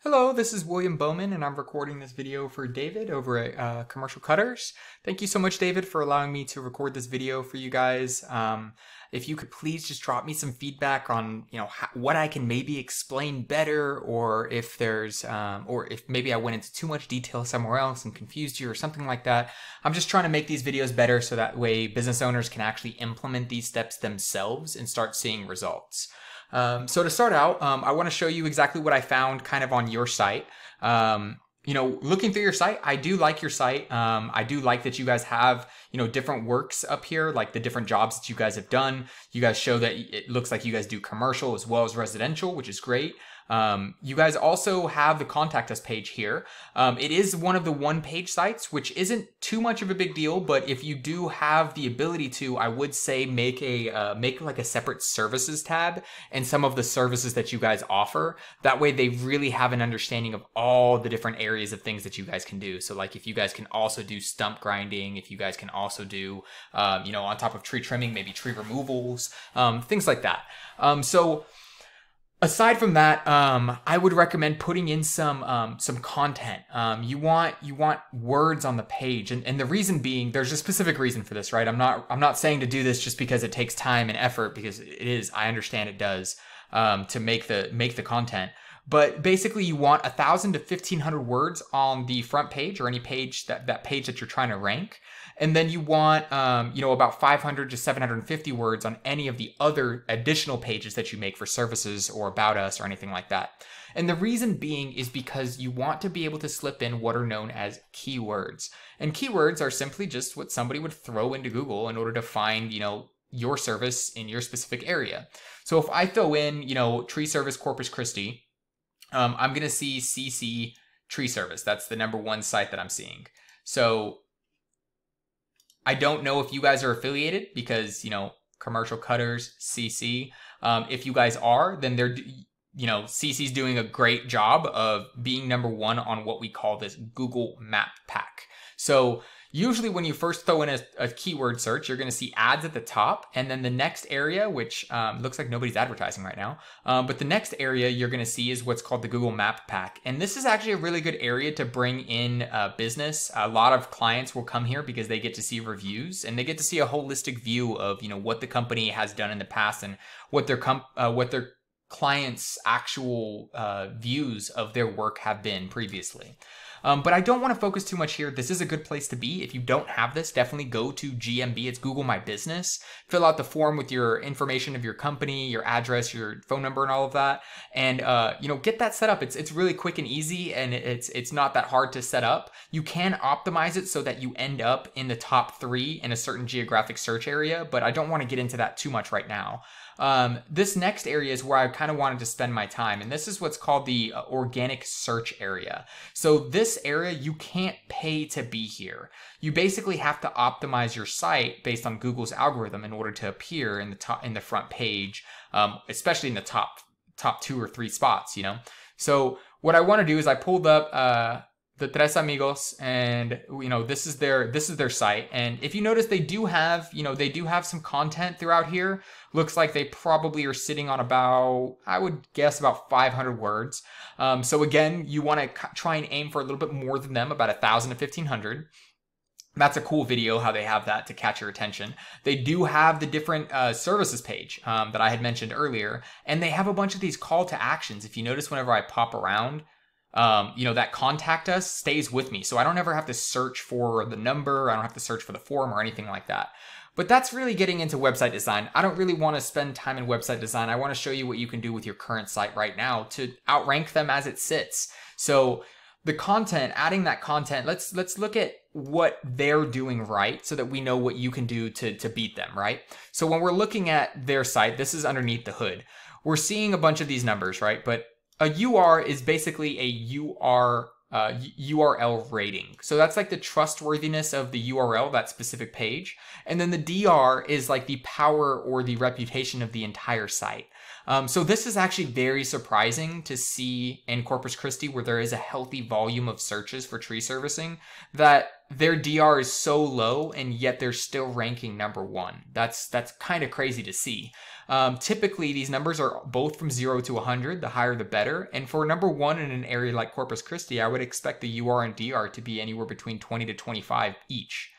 Hello, this is William Bowman, and I'm recording this video for David over at Commercial Cutters. Thank you so much, David, for allowing me to record this video for you guys. If you could please just drop me some feedback on, what I can maybe explain better, or if there's, or if maybe I went into too much detail somewhere else and confused you or something like that. I'm just trying to make these videos better so that way business owners can actually implement these steps themselves and start seeing results. So to start out, I want to show you exactly what I found kind of on your site. Looking through your site, I do like your site. I do like that you guys have, different works up here, like the different jobs that you guys have done. You guys show that it looks like you guys do commercial as well as residential, which is great. You guys also have the contact us page here. It is one of the one-page sites, which isn't too much of a big deal, but if you do have the ability to, I would say make like a separate services tab and some of the services that you guys offer. That way they really have an understanding of all the different areas of things that you guys can do. So like if you guys can also do stump grinding, if you guys can also do, on top of tree trimming, maybe tree removals, things like that. Aside from that, I would recommend putting in some content. You want words on the page, and the reason being, there's a specific reason for this, right? I'm not saying to do this just because it takes time and effort, because it is. I understand it does to make the content. But basically, you want 1,000 to 1,500 words on the front page or any page that page that you're trying to rank. And then you want, about 500 to 750 words on any of the other additional pages that you make for services or about us or anything like that. And the reason being is because you want to be able to slip in what are known as keywords. And keywords are simply just what somebody would throw into Google in order to find, your service in your specific area. So if I throw in, tree service Corpus Christi, I'm going to see CC tree service. That's the #1 site that I'm seeing. So I don't know if you guys are affiliated because, Commercial Cutters, CC. If you guys are, then CC's doing a great job of being #1 on what we call this Google Map Pack. So usually when you first throw in a keyword search, you're going to see ads at the top. And then the next area, which looks like nobody's advertising right now, but the next area you're going to see is what's called the Google Map Pack. And this is actually a really good area to bring in business. A lot of clients will come here because they get to see reviews and they get to see a holistic view of, what the company has done in the past and what their clients' actual views of their work have been previously. But I don't want to focus too much here. This is a good place to be. If you don't have this, definitely go to GMB. It's Google My Business. Fill out the form with your information of your company, your address, your phone number, and all of that. And, get that set up. It's really quick and easy, and it's not that hard to set up. You can optimize it so that you end up in the top 3 in a certain geographic search area, but I don't want to get into that too much right now. This next area is where I kind of wanted to spend my time, and this is what's called the organic search area. So this area, you can't pay to be here. You basically have to optimize your site based on Google's algorithm in order to appear in the front page, especially in the top 2 or 3 spots. So what I want to do is I pulled up the Tres Amigos, and this is their site. And if you notice, they do have some content throughout here. Looks like they probably are sitting on about, I would guess, about 500 words. So again, you want to try and aim for a little bit more than them, about 1,000 to 1,500. That's a cool video, how they have that to catch your attention. They do have the different services page that I had mentioned earlier, and they have a bunch of these call to actions. If you notice, whenever I pop around, that contact us stays with me. So I don't ever have to search for the number. I don't have to search for the form or anything like that. But that's really getting into website design. I don't really want to spend time in website design. I want to show you what you can do with your current site right now to outrank them as it sits. So the content, adding that content, let's look at what they're doing right so that we know what you can do to beat them, right? So when we're looking at their site, this is underneath the hood. We're seeing a bunch of these numbers, right? But a UR is basically a URL rating. So that's like the trustworthiness of the URL, that specific page. And then the DR is like the power or the reputation of the entire site. So this is actually very surprising to see in Corpus Christi, where there is a healthy volume of searches for tree servicing, that their DR is so low and yet they're still ranking number one. That's kind of crazy to see. Typically, these numbers are both from 0 to 100. The higher, the better. And for number one in an area like Corpus Christi, I would expect the UR and DR to be anywhere between 20 to 25 each.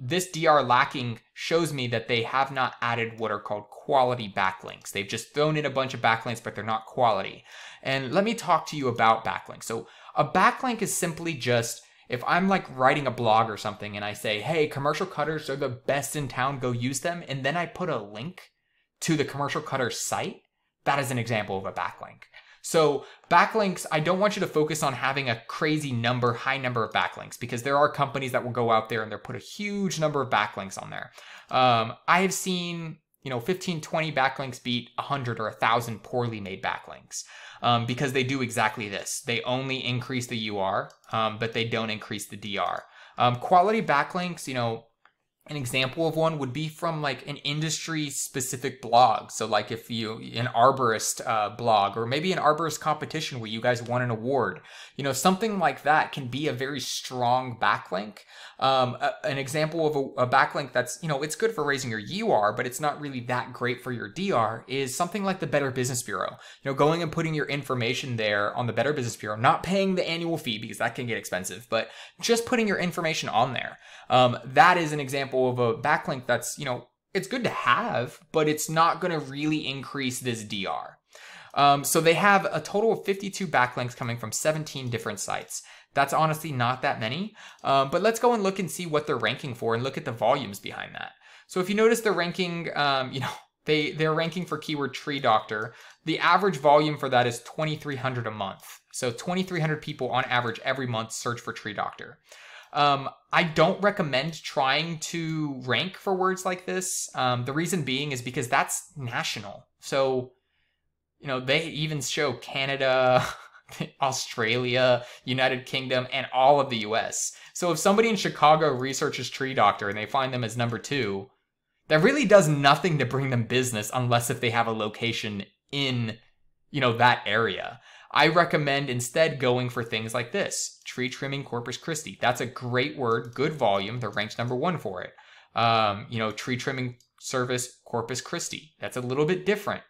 This DR lacking shows me that they have not added what are called quality backlinks. They've just thrown in a bunch of backlinks, but they're not quality. And let me talk to you about backlinks. So a backlink is simply just, if I'm like writing a blog or something and I say, hey, commercial cutters are the best in town, go use them. And then I put a link to the commercial cutter site, that is an example of a backlink. So backlinks, I don't want you to focus on having a crazy number, high number of backlinks, because there are companies that will go out there and they'll put a huge number of backlinks on there. I have seen, 15, 20 backlinks beat 100 or 1,000 poorly made backlinks, because they do exactly this. They only increase the UR, but they don't increase the DR. Quality backlinks, an example of one would be from like an industry specific blog. So like if an arborist blog, or maybe an arborist competition where you guys won an award, something like that can be a very strong backlink. An example of a backlink that's, it's good for raising your UR, but it's not really that great for your DR is something like the Better Business Bureau. Going and putting your information there on the Better Business Bureau, not paying the annual fee because that can get expensive, but just putting your information on there. That is an example of a backlink that's, it's good to have, but it's not going to really increase this DR. So they have a total of 52 backlinks coming from 17 different sites. That's honestly not that many, but let's go and look and see what they're ranking for and look at the volumes behind that. So if you notice they're ranking, they're ranking for keyword tree doctor. The average volume for that is 2,300 a month. So 2,300 people on average every month search for tree doctor. I don't recommend trying to rank for words like this. The reason being is because that's national. So, they even show Canada, Australia, United Kingdom, and all of the US. So if somebody in Chicago researches tree doctor and they find them as number 2, that really does nothing to bring them business unless if they have a location in, that area. I recommend instead going for things like this. Tree trimming Corpus Christi. That's a great word, good volume. They're ranked number 1 for it. Tree trimming service Corpus Christi. That's a little bit different.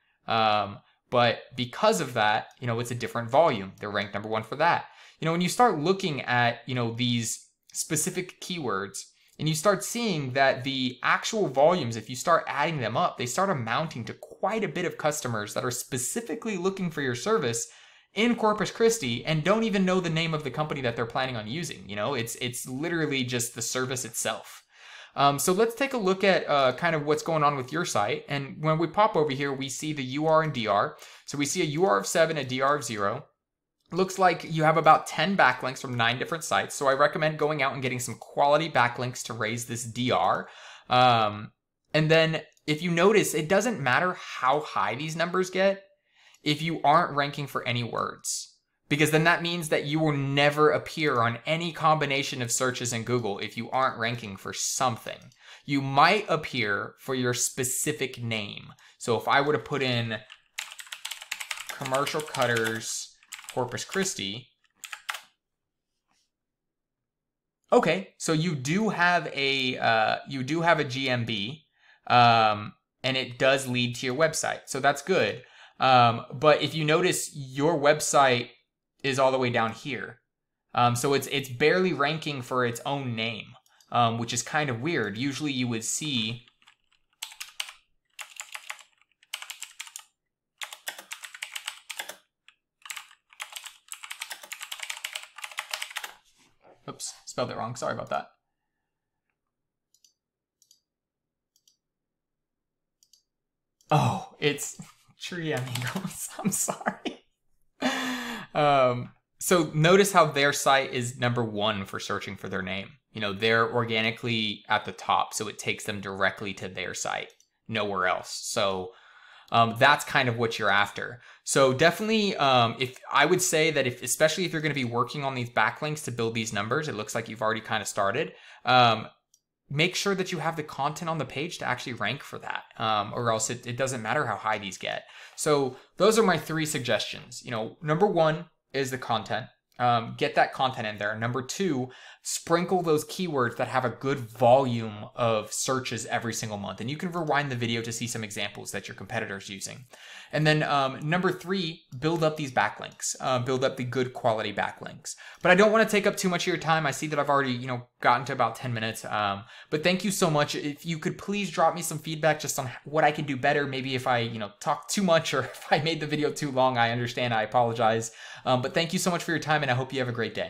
But because of that, it's a different volume. They're ranked number 1 for that. When you start looking at, these specific keywords and you start seeing that the actual volumes, if you start adding them up, they start amounting to quite a bit of customers that are specifically looking for your service in Corpus Christi and don't even know the name of the company that they're planning on using. It's literally just the service itself. So let's take a look at kind of what's going on with your site. And when we pop over here, we see the UR and DR. So we see a UR of 7, a DR of 0. Looks like you have about 10 backlinks from 9 different sites. So I recommend going out and getting some quality backlinks to raise this DR. And then if you notice, it doesn't matter how high these numbers get if you aren't ranking for any words. Because then that means that you will never appear on any combination of searches in Google if you aren't ranking for something. You might appear for your specific name. So if I were to put in commercial cutters Corpus Christi, okay, so you do have a GMB, and it does lead to your website, so that's good. But if you notice, your website is all the way down here. So it's barely ranking for its own name, which is kind of weird. Usually you would see oops, spelled it wrong. Sorry about that. Oh, it's Tree Amigos. I'm sorry. So notice how their site is number 1 for searching for their name. They're organically at the top, so it takes them directly to their site, nowhere else. So that's kind of what you're after. So definitely, if I would say that especially if you're going to be working on these backlinks to build these numbers, it looks like you've already kind of started. Make sure that you have the content on the page to actually rank for that, or else it doesn't matter how high these get. So those are my 3 suggestions. Number 1 is the content. Get that content in there. Number two, sprinkle those keywords that have a good volume of searches every single month. And you can rewind the video to see some examples that your competitor's using. And then number three, build up these backlinks. Build up the good quality backlinks. But I don't want to take up too much of your time. I see that I've already, gotten to about 10 minutes. But thank you so much. If you could please drop me some feedback just on what I can do better. Maybe if I, talk too much or if I made the video too long, I understand. I apologize. But thank you so much for your time, and I hope you have a great day.